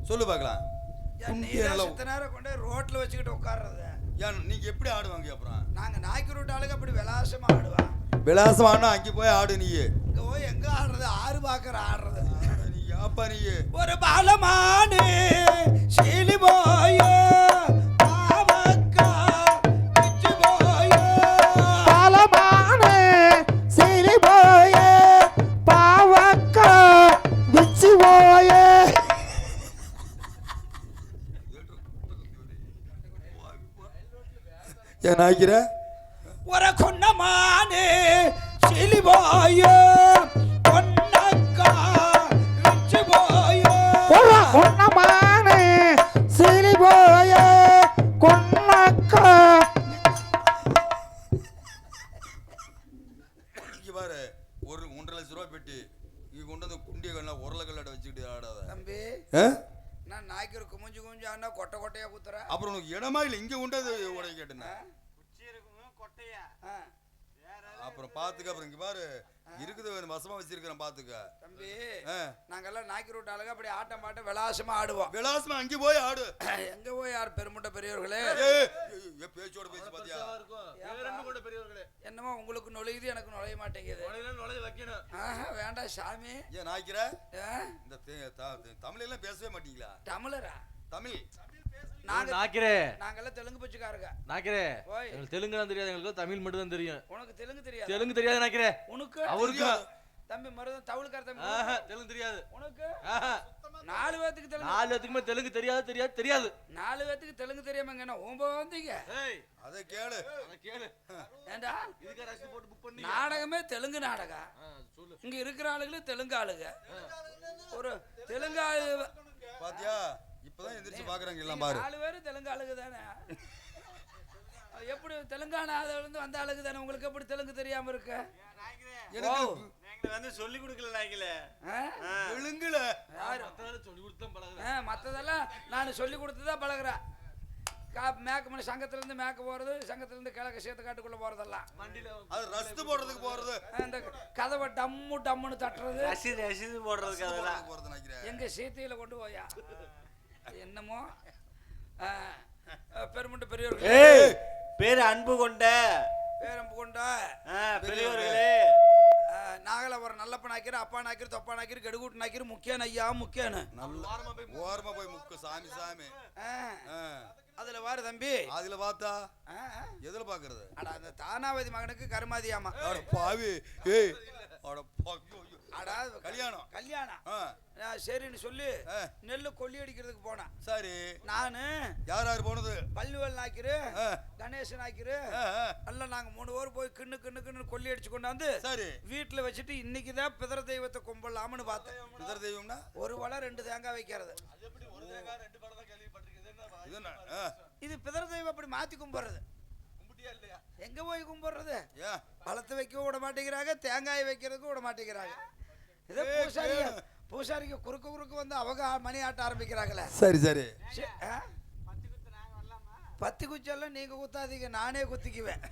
சொல்லு பார்க்கலாம். நேரம் கொண்டு ரோட்ல வச்சுக்கிட்டு உட்கார்றது. ஏன் நீங்க எப்படி ஆடுவாங்க? அப்புறம் நாங்க நாய்க்கு ரூட் ஆளுங்க அப்படி விலாசமா ஆடுவான். விலாசம் ஆடினா அங்கே போய் ஆடு. நீ இங்க போய் எங்க ஆடுறது? ஆறு பாக்குற ஆடுறது. நீ யாப்பா நீ ஒரு பாலமானே சீலி போய பாவக்கா பிச்சு போய பாலமானே சீலி போய பாவக்கா பிச்சு போய. ஏன் ஆகிற ஒரு கொன்னமானே சீலி போய பொன்னக்கா பிச்சு போய. ஒரு கொன்னமானே சீலி போய கொன்னக்கா. இங்க பாரு, ஒரு 1.5 லட்ச ரூபாய் பெட்டி இங்க கொண்டு வந்து குண்டிய கல்ல உருளைக்கல்லாட்ட வச்சுக்கிட்டு ஆடாத தம்பி. நான் நாய்க்கு குமிஞ்சு குமிஞ்சு ஆனா கொட்டை கொட்டையா குத்துற. அப்புறம் உனக்கு இடமா இல்லை இங்க கொண்டு வந்து உடைய கேட்டேன்னா கொட்டையா? அப்புறம் பாத்துக்க. அப்புறம் இங்க பாரு இருக்குது வசமா வச்சிருக்கிறேன் பாத்துக்க தம்பி. நாங்கெல்லாம் நாய்க்கு ரூட் ஆளுங்க அப்படி ஆட்டம் பாட்டம் விலாசமா ஆடுவோம். விலாசமா அங்கே போய் ஆடு. எங்க போய் யார் பெருமுட்ட பெரியவர்களே பேச்சோட பேச்சு பாத்தியா? என்னமோ உங்களுக்கு நுழையுது எனக்கு நுழைய மாட்டேங்குது. வேண்டாம் சாமி. ஏன் நாய்க்கிற இந்த தமிழ் எல்லாம் பேசவே மாட்டீங்களா? தமிழரா? தமிழ் நாங்கெல்லாம் தெலுங்கு பச்சுக்காரங்க. தெலுங்கு தெரியாது, எங்களுக்கு தமிழ் மட்டும் தான் தெரியும். உனக்கு தெலுங்கு தெரியாது? தெலுங்கு தெரியாது நாக்கிறேன். உனக்கு? அவருக்கு தம்பி மருதன் தவுளுக்கார தம்பி. தெலுங்கு தெரியாது. உனக்கு? 4 பேத்துக்கு தெலுங்கு. 4 பேத்துக்குமே தெலுங்கு தெரியாது. 4 பேத்துக்கு தெலுங்கு தெரியாமங்க என்ன ஓம்ப வந்தீங்க? அத கேளு. ஏண்டா இதுக்கு ரசீது போட்டு புக் பண்ணி நாடகமே தெலுங்கு நாடகம். இங்க இருக்கிற ஆளுங்களே தெலுங்கு ஆளுங்க. ஒரு தெலுங்கு பாத்தியா? இப்பதான் எந்திரிச்சு பாக்குறாங்க எல்லாம் பாரு. 4 பேரும் தெலுங்கு ஆளுங்க தானே. எப்படி தெலுங்கானால இருந்து வந்த ஆளுங்க தானே. உங்களுக்கு எப்படி தெலுங்கு தெரியாம இருக்க? எனக்கு வந்து சொல்லி கொடுக்கல நாய்களே. தெலுங்குல சொல்லி கொடுத்தா பழகுறேன். மத்ததெல்லாம் நான் சொல்லி கொடுத்துதான் பழகுறேன். மேக்க சங்கத்துல இருந்து மேக்க போறது, சங்கத்துல இருந்து கிழக்கு சேத்து காட்டுக்குள்ள போறதெல்லாம் அது ரஸ்து போடுறதுக்கு போறது. இந்த கதவை டம்மு டம்முன்னு தட்டுறது, ரசீது போடுறதுக்கு அதெல்லாம் போறது நினைக்கிறேன். எங்க சேத்தியில கொண்டு போயா என்னமோ பெருமுண்ட பெரியவர்களே, பேரு அன்பு கொண்ட பேரம்பு கொண்ட பெரியவர்களே, நாகலவரம் நல்லப்ப நாக்கிற அப்பா நாக்கிற தொப்பா நாக்கிற கெடுகூட்டு நாக்கிற முக்கியான ஐயா முக்கியானு ஓரமா போய் முக்கு சாமி சாமி. அதுல வாரு தம்பி. அதுல பார்த்தா எதுல பாக்குறது? அட அந்த தானாவதி மகனுக்கு கருமாதியாமா. அட பாவி. ஏய் அட அடா கல்யாணம் கல்யாணம் சரின்னு சொல்லி நெல்லு கொல்லி அடிக்கிறதுக்கு போனேன். சரி. நானு யார் போனது? பல்லுவல் நாக்கிரு, கணேசன் நாக்கிரு எல்லாம் நாங்க 3 பேர் போய் கிண்ணு கொல்லி அடிச்சு கொண்டாந்து சரி வீட்டுல வச்சுட்டு இன்னைக்குதான் பிதற தெய்வத்தை கும்பிடலாம்னு பார்த்தேன். பிதற தெய்வம்னா ஒரு வளை 2 தேங்காய் வைக்கிறது. இது பிதற தெய்வம் அப்படி மாத்தி கும்பிடுறது. எங்க போய் கும்பிடுறது? பழத்தை வைக்க விட மாட்டேங்கிறாங்க, தேங்காய் வைக்கிறதுக்கு விட மாட்டேங்கிறாங்க. இதே பூசாரிக்கு குறுக்கு வந்து அவங்க மணி ஆட்ட ஆரம்பிக்கிறாங்களே. சரி சரி. பத்தி குச்செல்லாம் நீங்க குத்தாதீங்க, நானே குத்திக்குவேன்.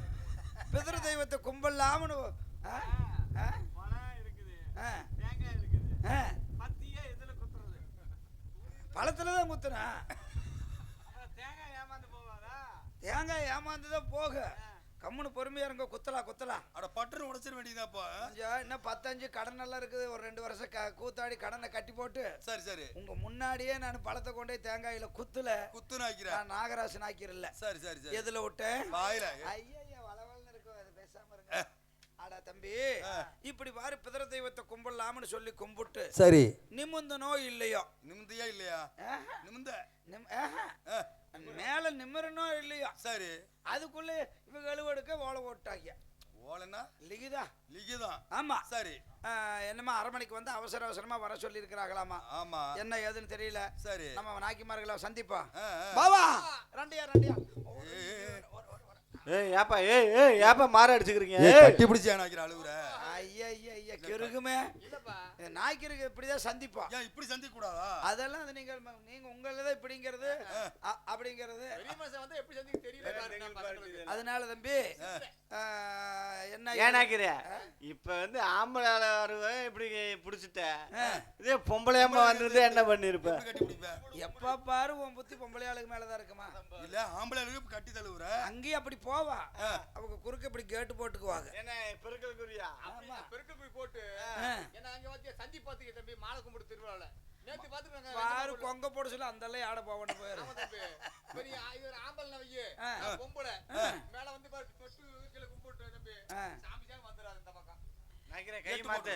பிதற தெய்வத்தை கும்பிடலாம்னு பழத்துலதான் குத்துனா தேங்காய் ஏமாந்துதான் போக. கம்முன்னு பொறுமையா இருங்க. குத்தலா அட பட்டுன்னு உடைச்சிட வேண்டியதாப்பா. இன்னும் 10-5 கடன் எல்லாம் இருக்குது. ஒரு 2 வருஷம் கூத்தாடி கடனை கட்டி போட்டு சரி சரி உங்க முன்னாடியே நான் பழத்தை கொண்டே தேங்காயில குத்து நாக்கிறேன். நாகராசு நாக்கிறல்ல. சரி சரி சரி. எதுல விட்டேன்? வாயில. ஐயா வளவல்னு இருக்கும், அது பேசாம இருங்க. அடா தம்பி, இப்படி பாரு பிதற தெய்வத்தை கும்பிடலாம்னு சொல்லி கும்பிட்டு சரி நிமிந்தனோ இல்லையோ? நிமிந்தியா இல்லையா? நிமிந்த மேல நிமிரனோ இல்லையோ? சரி. அதுக்குள்ள இவங்க எழுவெடுக்க ஓலை போட்டாங்க. ஓலைன்னா லிகிதா. ஆமா சரி. என்னமா 1/2 மணிக்கு வந்து அவசரமா வர சொல்லி இருக்கிறாங்களாமா. ஆமா. என்ன ஏதுன்னு தெரியல. சரி நம்ம நாய்க்குமார்களை சந்திப்பா. பாவா ரெண்டியா ஏப்பா மாற அடிச்சுக்கிறீங்க? கட்டி பிடிச்சி நாய்க்கிற அழுகுற. ஐயா ஐயா ஐயா கிருகுமே நாய்க்கு இருக்கு இப்படிதான் சந்திப்போம். ஏன் இப்படி சந்திக்க கூடாதா? அதெல்லாம் அது நீங்க உங்களதான் இப்படிங்கிறது அப்படிங்கிறது. அதனால தம்பி என்ன ஏனாக்கிற இப்ப வந்து ஆம்பளை இப்படி பிடிச்சிட்ட இதே பொம்பளையம்மா வந்தது என்ன பண்ணிருப்ப? கட்டி பிடிப்ப? எப்ப பாரு உன் புத்தி பொம்பளை ஆளுக்கு மேலதான் இருக்குமா? இல்ல ஆம்பளை ஆளுக்கு கட்டி தழுவுற. அங்கேயும் அப்படி போவா, அவங்க குறுக்க இப்படி கேட்டு போட்டுக்குவாங்க. என்ன பெருக்கல் குறியா? பெருக்கல் போய் போட்டு ஏன்னா அங்க வந்து சந்தி பாத்துக்க தம்பி மாலை கும்பிட்டு திருவிழால நேத்து பாத்துக்காங்க பாரு கொங்க போட சொல்லி அந்த எல்லாம் ஆட போவன்னு போயிரு. பெரிய இவர் ஆம்பளை வையே பொம்பளை மேல வந்து பாரு தொட்டு கீழ கும்பிட்டு தம்பி சாமி சாமி வந்துறாரு இந்த பக்கம். கைய மாத்து,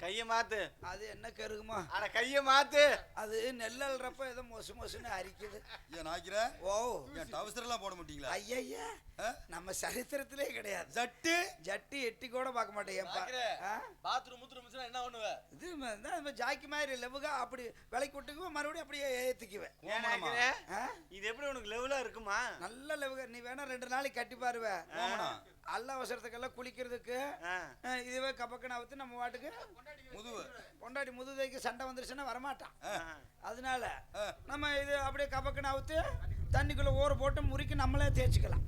கைய மாத்து. அது என்ன கருகுமா? அட கைய மாத்து. அது நெல்லல்றப்ப ஏதோ மொசு மொசுன்னு அரிக்குது. ஏன் நாய்க்கிற? ஓ ஏன் டவுசர் எல்லாம் போட மாட்டீங்களா? ஐயா நம்ம சரித்திரத்திலே கிடையாது. ஜட்டி எட்டி கூட பார்க்க மாட்டேன். பாத்ரூம் முத்துரும் என்ன பண்ணுவ? இது ஜாக்கி மாதிரி லெவுகா அப்படி விலைக்கு விட்டுக்குவேன், மறுபடியும் அப்படியே ஏத்திக்குவேன். இது எப்படி உனக்கு லெவலா இருக்குமா? நல்ல லெவுகா. நீ வேணா 2 நாளைக்கு கட்டி பாருவ. அல்ல அவசரத்துக்கெல்லாம் குளிக்கிறதுக்கு இதுவே கபக்கன அவுத்து நம்ம வாட்டுக்கு பொண்டாடி முதுதைக்கு சண்டை வந்துருச்சுன்னா வரமாட்டான். அதனால நம்ம இது அப்படியே கபக்கன அவுத்து தண்ணிக்குள்ள ஊற போட்டு முறுக்கி நம்மளே தேய்ச்சிக்கலாம்.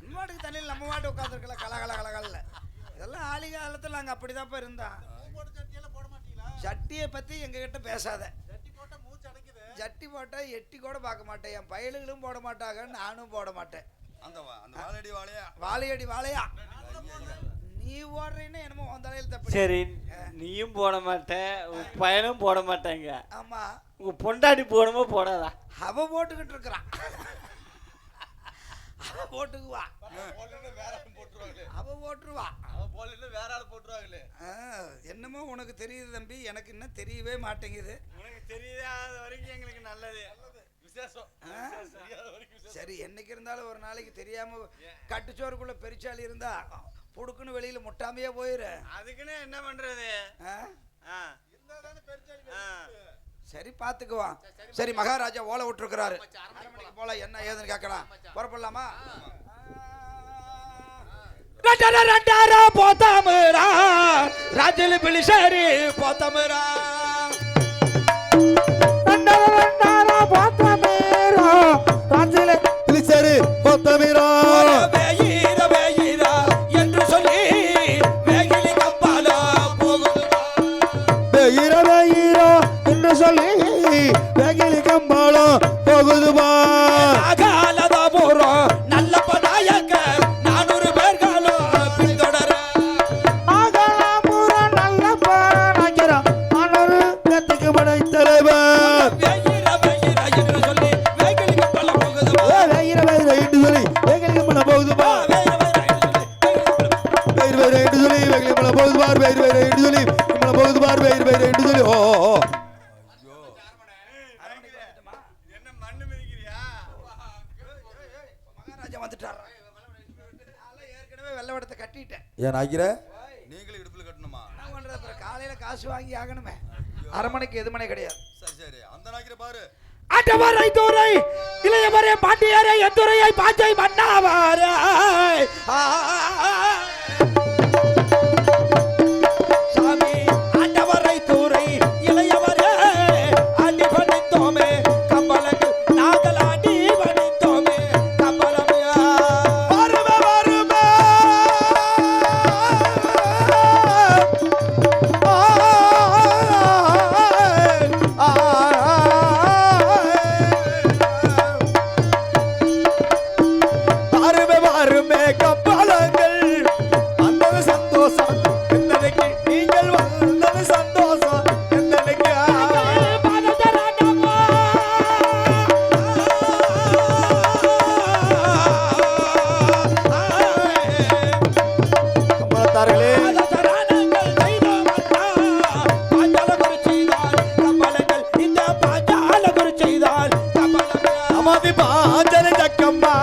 நம்ம வாட்டுக்கு தண்ணியில் நம்ம வாட்டு உட்காந்துருக்கலாம் கலகல கலகல்ல. இதெல்லாம் ஆளி காலத்தில் நாங்கள் அப்படிதான்ப்பா இருந்தான். சட்டியை பற்றி எங்ககிட்ட பேசாத. ஜட்டி போட்டால் எட்டி கூட பார்க்க மாட்டேன். என் பயலுகளும் போட மாட்டாங்க, நானும் போட மாட்டேன். அந்த வாழையடி வாழையா வாழையடி வாழையா நீ ஓடுறீன்னு என்னமோ உன் தலையில் தப்பு. சரி, நீயும் போட மாட்டேன், உன் பையனும் போட மாட்டாங்க. ஆமா, உங்க பொண்டாட்டி போடமோ போடாதா? அவ போட்டுக்கிட்டு இருக்கிறான். அவ போட்டுக்குவா, அவ போட்டுருவா. வேற ஆள் போட்டுருவாங்களே. என்னமோ உனக்கு தெரியுது தம்பி, எனக்கு இன்னும் தெரியவே மாட்டேங்குது. உனக்கு தெரியாத வரைக்கும் எங்களுக்கு நல்லது. சரி, என்னைக்கு இருந்தாலும் ஒரு நாளைக்கு தெரியாம கட்டுச்சோறுக்குள்ள பெருச்சாளி இருந்தா புடுக்குன்னு வெளியில முட்டாமையே போயிரு. அதுக்குன்னு என்ன பண்றது? சரி பாத்துக்குவான். சரி, மகாராஜா ஓலை விட்டுருக்கிறாரு. போல என்ன ஏதுன்னு கேட்கலாம். புறப்படலாமா? போத்தாமரா ராஜல பிளிசரி போத்தாமரா என்று சொல்லி வேகிலி கப்பால போகுதுமா. அகாலதா போறோம் நல்ல பதாயக்க 400 பேர்களும் பின்தொடர. நல்ல பதாயக்க 400 கத்துக்கு படை தலைவர். என்று சொல்லி வேகிலி கப்பால போகுதுமா. என்று சொல்லி வேகிலி கப்பால போகுதுமா. என்று சொல்லி வேகிலி கப்பால போகுதுமா. என்று சொல்லி போகுதுமா. என்று சொல்லி ஓ என்ன மண்ணு மிதிக்கிறியா? மகாராஜா வந்துட்டாரா? ஏற்கனவே வெள்ளவடத்தை கட்டிட்டேன். ஏன் நாய்க்கிற? நீங்களும் இடுப்புல கட்டணுமா? என்ன பண்றது? அப்புறம் காலையில காசு வாங்கி ஆகணுமே. அரமனைக்கு எதுமனை கிடையாது. சரி, அந்த நாய்க்கிற பாரு. அட்டவரை துறை இளையவரே பாண்டியரே எத்துறையை பாஞ்சை மன்னாவாரே. சாமி அட்டவரை துறை இளையவரே அடி பண்ணித்தோமே கம்பளக்கு நாங்கள் அடி பண்ணித்தோமே கம்பளமே. வருமே வருமே வருமே கம்பளங்கள் அந்த சந்தோஷம் என்னைக்கு நீங்கள் வந்தது சந்தோஷம் என்னைக்கு கம்பளத்தார்களே அமதி பாஞ்சன ஜக்கம்மா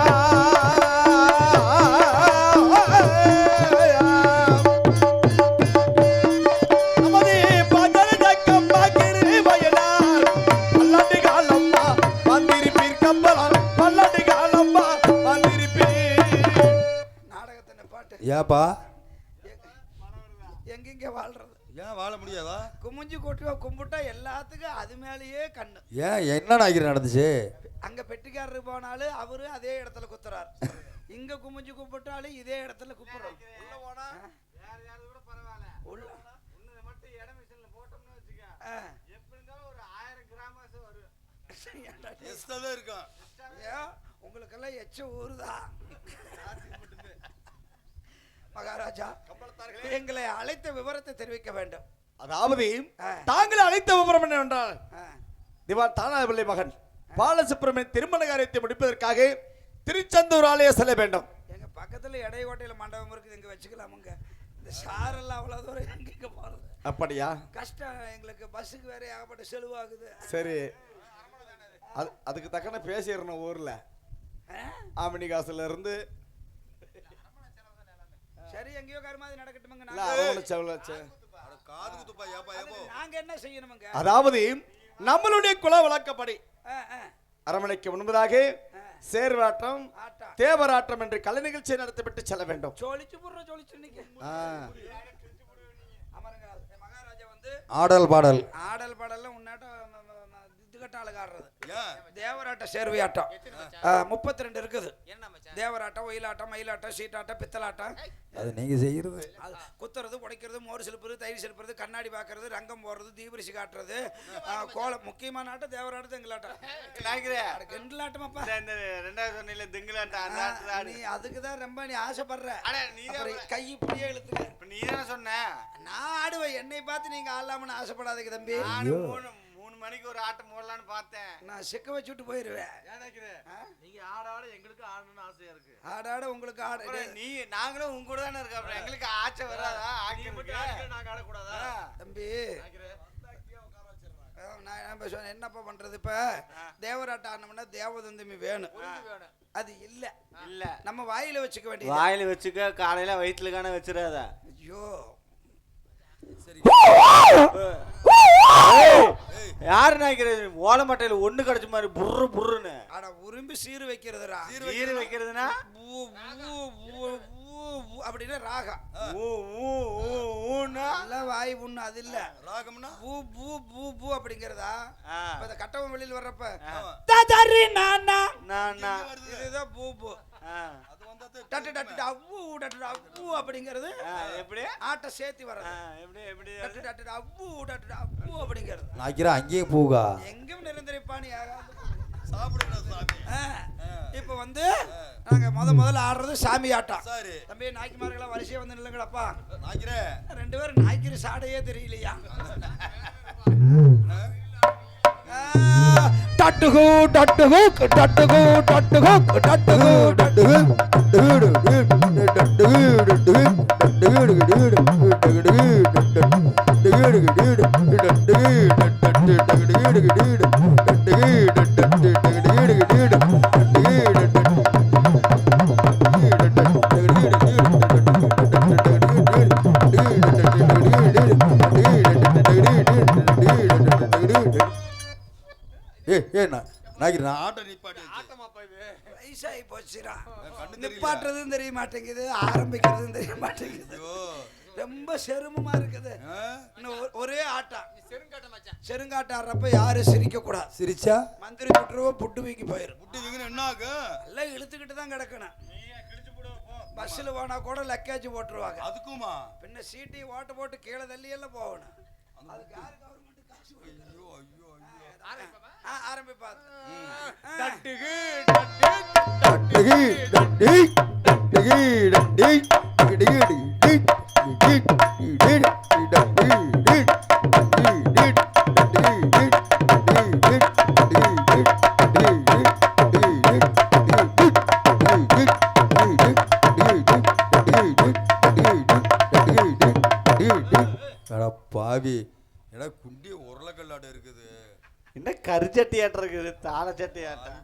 அமதி பாஞ்சன ஜக்கம்மா கிரி வயலார் பல்லாண்டு காலம்மா வந்திருப்பீர் கம்பளம் பல்லாண்டு காலம்மா வந்திருப்பீர். நாடகத்தின பாட்டு ஏப்பா எங்க வாழ்றது? ஏன் வாழ முடியாதா? குமிஞ்சு கொட்டுவா கும்பிட்டா எல்லாத்துக்கும் அது மேலேயே கண்ணு. ஏன் என்ன நாய்க்கிற நடந்துச்சு? அங்க பெட்டிக்காரரு போனாலும் அவரு அதே இடத்துல குத்துறாரு. இங்க குமிஞ்சு கும்பிட்டாலும் இதே இடத்துல குப்புறோம். உள்ள போனா வேற யாரும் கூட பரவாயில்ல. உள்ள உன்னத மட்டும் இடம் மிஷின்ல போட்டோம்னு வச்சுக்க. எப்படி இருந்தாலும் ஒரு 1000 கிராமாஸ் வரும். எஸ்டா தான் இருக்கான். ஏன் உங்களுக்கெல்லாம் எச்ச ஊருதா? மகாராஜா, எங்களை அழைத்த விவரத்தை தெரிவிக்க வேண்டும். அதாவது தாங்கள் அழைத்த விவரம் என்னவென்றால் திவான் தானாபிள்ளை மகன் பாலசுப்ரமணியன் திருமண காரியத்தை முடிப்பதற்காக திருச்செந்தூர் ஆலய செல்ல வேண்டும். எங்க பக்கத்துல இடையோட்டையில மண்டபம் இருக்குது, இங்க வச்சுக்கலாமுங்க. இந்த சாரெல்லாம் அவ்வளவு தூரம் எங்க போறது? அப்படியா? கஷ்டம் எங்களுக்கு. பஸ்ஸுக்கு வேற ஏகப்பட்ட செலவாகுது. சரி, அதுக்கு தக்கன பேசிடணும் ஊர்ல. ஆமணி காசுல இருந்து சரி, எங்கேயோ கருமாதி நடக்கட்டுமுங்க. காது குத்துப்பா. ஏப்பா ஏப்போ நாங்க என்ன செய்யணுமுங்க? அதாவது நம்மளுடைய குல வழக்கப்படி அரமனைக்கு முன்பதாக சேர்வாட்டம் தேவராட்டம் என்று கலை நிகழ்ச்சியை நடத்திவிட்டு செல்ல வேண்டும். சோழிச்சு புடுற சோழிச்சு நிக்க. அமருங்க. மகாராஜா வந்து ஆடல் பாடல் ஆடல் பாடல்ல உன்னாட்டம் இதுகட்டால ஆடுறது. தேவராட்ட சேர்வையாட்டம் 32 இருக்குது. தேவராட்டம், ஒயிலாட்டம், மயிலாட்டம், சீட்டாட்டம், பித்தலாட்டம். அது நீங்க செய்யறது. குத்துறது, உடைக்கிறது, மோர் செலுப்புறது, தயிர் செலுப்புறது, கண்ணாடி பாக்குறது, ரங்கம் போடுறது, தீபரிசி காட்டுறது, கோலம். முக்கியமான ஆட்டம் தேவராட்டம், திங்களாட்டம். கெண்டலாட்டம். அப்பா இந்த 2வது சொன்னில திங்களாட்டம். நீ அதுக்குதான் ரொம்ப நீ ஆசைப்படுற. கை இப்படியே இழுத்துக்க. நீ தானே சொன்ன நான் ஆடுவேன். என்னை பார்த்து நீங்க ஆடலாம்னு ஆசைப்படாதீங்க தம்பி. 3 மணிக்கு ஒரு ஆட்டம் போடலான்னு பார்த்தேன். நான் சிக்க வச்சுட்டு போயிருவேன். நீங்க ஆட ஆட எங்களுக்கு ஆடணும்னு ஆசையா இருக்கு. ஆடாட உங்களுக்கு ஆட. நீ நாங்களும் உங்க கூட தானே இருக்கோம். அப்புறம் எங்களுக்கு ஆச்சை வராதா? நாங்க ஆடக்கூடாதா தம்பி? நான் என்னப்பா பண்றது? இப்ப தேவராட்ட ஆடணும்னா தேவதந்தமி வேணும். அது இல்ல இல்ல நம்ம வாயில வச்சுக்க வேண்டியது. வாயில வச்சுக்க. காலையில வயிற்றுல காண வச்சிடாத. ஐயோ யாரு நினைக்கிறது? ஓலமட்டையில ஒண்ணு கிடைச்ச மாதிரி புர்ரு புர்ருன்னு. ஆனா உரும்பி சீரு வைக்கிறதுடா. சீரு வைக்கிறதுனா அப்படின்னா ராகம். நல்ல வாய் புண்ணு. அது இல்ல ராகம்னா பூ பூ பூ பூ அப்படிங்கிறதா. இந்த கட்டவன் வெளியில் வர்றப்ப இதுதான் பூ பூ. டட்டு டட்டு அவ்வு டட்டு அவ்வு அப்படிங்கிறது எப்படி ஆட்ட சேர்த்தி வர்றது. எப்படி எப்படி டட்டு டட்டு அவ்வு டட்டு அவ்வு அப்படிங்கிறது. நாய்க்கிறா அங்கேயும் பூகா. எங்கும் நிரந்தரிப்பானி சாப்பிடுங்க சாமி. இப்ப வந்து நாங்க முதல்ல ஆடுறது சாமி ஆட்டம். சரி தம்பி, நாய்க்குமார்களா வரிசையா வந்து நில்லுங்கடப்பா. நாய்க்கிறே 2 பேரும் நாய்க்கிற சாடையே தெரியலையா? டட்டுகு டட்டுகு டட்டுகு டட்டுகு டட்டுகு டட்டுகு ஆட்டம் நிப்பாட்டி வயசாகி போச்சுடா. நிப்பாட்டுறதும் தெரிய மாட்டேங்குது, ஆரம்பிக்கிறதும் தெரிய மாட்டேங்குது. ரொம்ப சிரமமா இருக்குது. ஒரே ஆட்டம் செருங்காட்டம் ஆடுறப்ப யாரும் சிரிக்க கூடாது. சிரிச்சா மந்திரி புட்டுருவோ புட்டு வீக்கி போயிரும். புட்டு வீங்கினா என்ன ஆகும்? எல்லாம் இழுத்துக்கிட்டு தான் கிடக்கணும். பஸ்ல போனா கூட லக்கேஜ் போட்டுருவாங்க. அதுக்குமா பின்ன சீட்டி ஓட்ட போட்டு கீழே தள்ளி எல்லாம் போகணும். அதுக்கு யாரு கவர்மெண்ட் காசு? ஐயோ ஐயோ ஆரம்பிப்பா. டட்டுகு டட்டுகு டட்டுகு டட்டுகு டட்டுகு பாவி ஏன்னா குண்டி உருளைக்கல்லாடு இருக்குது. என்ன கருச்சட்டி ஆட்டம் இருக்குது? தாள சட்டி ஆட்டம்.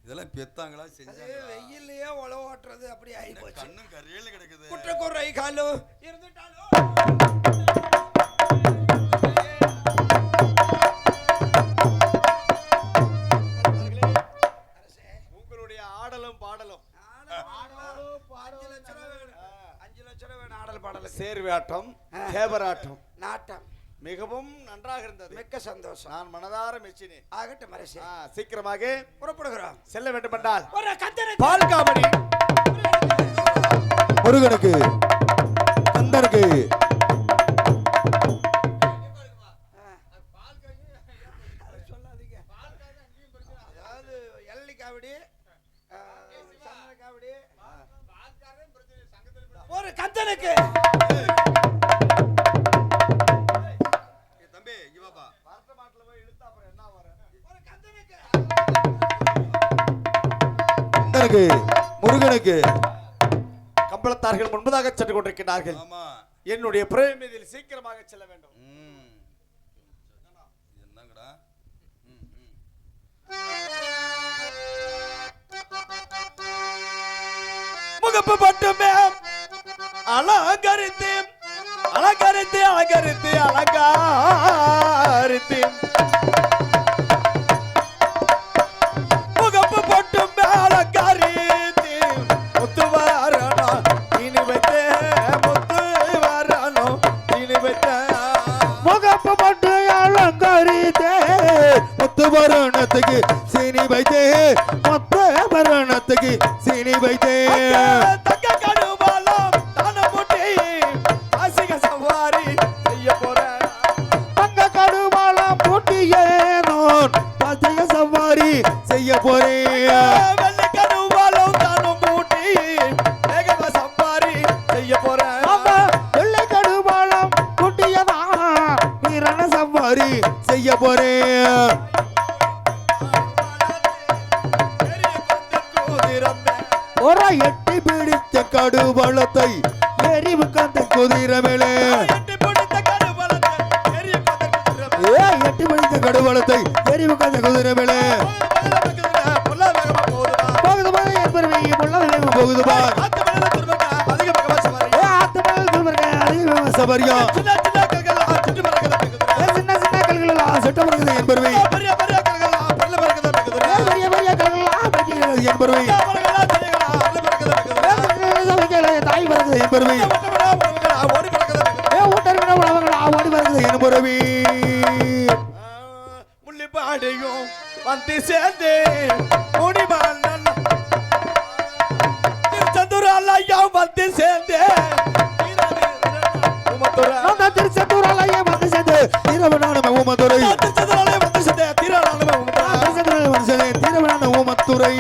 இதெல்லாம் பெத்தாங்களா செஞ்சாங்க? வெயிலையே உழவு ஓட்டுறது அப்படி ஆகி போச்சு. கண்ணும் கரையில கிடக்குது. குற்றக்குறை காலு இருந்துட்டாலும் உங்களுடைய ஆடலும் பாடலும் 5 லட்சம் ரூபாய் வேணும். ஆடல் பாடல் சேர்வாட்டம் தேவராட்டம் நாட்டம் மிகவும் நன்றாக இருந்தது. மிக்க சந்தோஷம். நான் மனதார மெச்சினேன். ஆகட்டும் அரசே. சீக்கிரமாக புறப்படுகிறோம். செல்ல வேண்டும் என்றால் ஒரு கந்தனை பால் காவடி முருகனுக்கு கந்தனுக்கு சொல்லாதீங்க. அதாவது எள்ளி காவடி, சந்தன காவடி, ஒரு கந்தனுக்கு. தம்பி இங்க வாப்பா. ஒரு கந்தனுக்கு. கந்தனுக்கு முருகனுக்கு கம்பளத்தார்கள் முன்பதாக சென்று கொண்டிருக்கிறார்கள். ஆமா. என்னுடைய பிரேமிதில் சீக்கிரமாக செல்ல வேண்டும். என்னங்கடா? முகப்பு மட்டுமே அலங்கரித்து அலங்கரித்து அலங்கரித்து அலங்கரித்து முகப்பு மட்டுமே அலங்கரித்து முத்து வரணும் இனி வைத்தே முத்து வரணும் இனி வைத்தே முகப்பு பட்டு அலங்கரித்தே முத்து வருணத்துக்கு சீனி வைத்தே முத்து வருணத்துக்கு சீனி வைத்தே தக்க கடுவாலம் தான முட்டி ஆசிக சவாரி செய்ய போறேன். தங்க கடுவாளம் பூட்டியே நான் பாத்திய சவாரி செய்ய போறேன். வெள்ளை கடுவாலம் தான மூட்டி வேகமா சவாரி செய்ய போறேன். ஆமா, வெள்ளை கடுவாளம் பூட்டியதா வீரன சவாரி செய்ய போறேன். ஒரு எட்டி பிடித்த கடுவளத்தை எரிவு கந்த குதிரை மேலே எட்டி பிடித்த கடுவளத்தை எரிவு கந்த குதிரை மேலே போகுது பாரு என் பெருமை முள்ளவேகம் போகுது பார். ஆத்து மேல துருவருங்க அதிக சபரியா சின்ன சின்ன கல்கள் எல்லாம் சுட்ட பறக்குது என் பெருமை பெரிய பெரிய கல்கள் எல்லாம் என் பெருமை தாய் பறக்குது என் பெருமை ஊட்டர்களா உணவுகளா ஓடி பறக்குது என் பெருமை முள்ளிப்பாடையும் வந்து சேர்ந்து முடிவான் திருச்செந்தூராலையா வந்து சேர்ந்து திருச்செந்தூராலையே வந்து சேர்ந்து தீரவனான ஊமத்துறை திருச்செந்தூராலையா வந்து சேர்ந்து தீரவனான ஊமத்துறை தீரவனான ஊமத்துறை